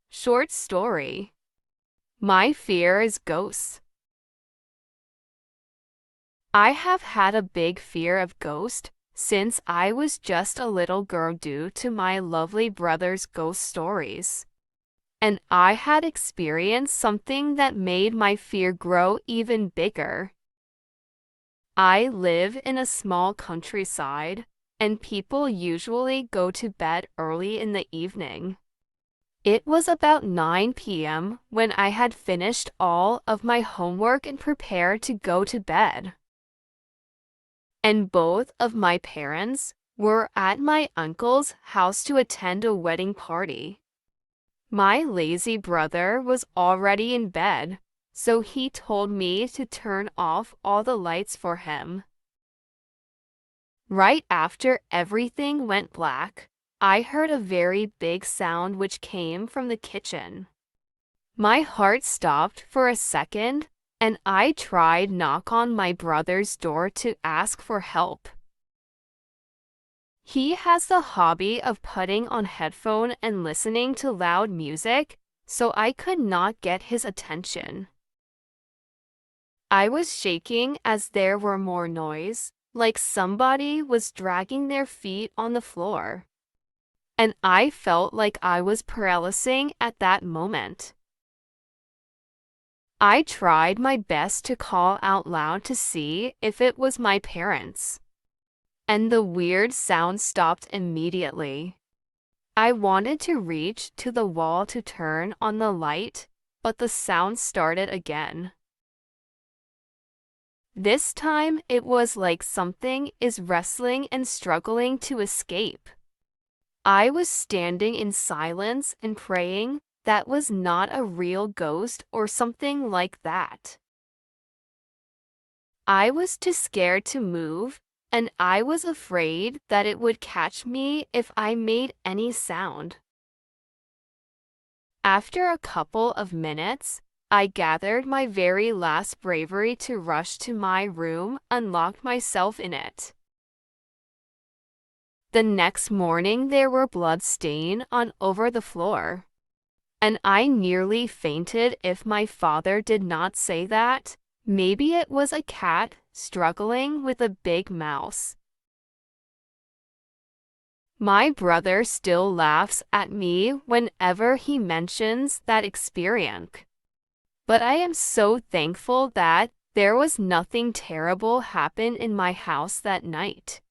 Short story. My fear is ghosts. I have had a big fear of ghosts since I was just a little girl due to my lovely brother's ghost stories. And I had experienced something that made my fear grow even bigger. I live in a small countryside, and people usually go to bed early in the evening. It was about 9 p.m. when I had finished all of my homework and prepared to go to bed. And both of my parents were at my uncle's house to attend a wedding party. My lazy brother was already in bed, so he told me to turn off all the lights for him. Right after everything went black, I heard a very big sound which came from the kitchen. My heart stopped for a second, and I tried knock on my brother's door to ask for help. He has the hobby of putting on headphone and listening to loud music, so I could not get his attention. I was shaking as there were more noise, like somebody was dragging their feet on the floor. And I felt like I was paralyzing at that moment. I tried my best to call out loud to see if it was my parents. And the weird sound stopped immediately. I wanted to reach to the wall to turn on the light, but the sound started again. This time it was like something is wrestling and struggling to escape. I was standing in silence and praying that was not a real ghost or something like that. I was too scared to move, and I was afraid that it would catch me if I made any sound. After a couple of minutes, I gathered my very last bravery to rush to my room and locked myself in it. The next morning there were bloodstains on over the floor. And I nearly fainted if my father did not say that. Maybe it was a cat struggling with a big mouse. My brother still laughs at me whenever he mentions that experience. But I am so thankful that there was nothing terrible happen in my house that night.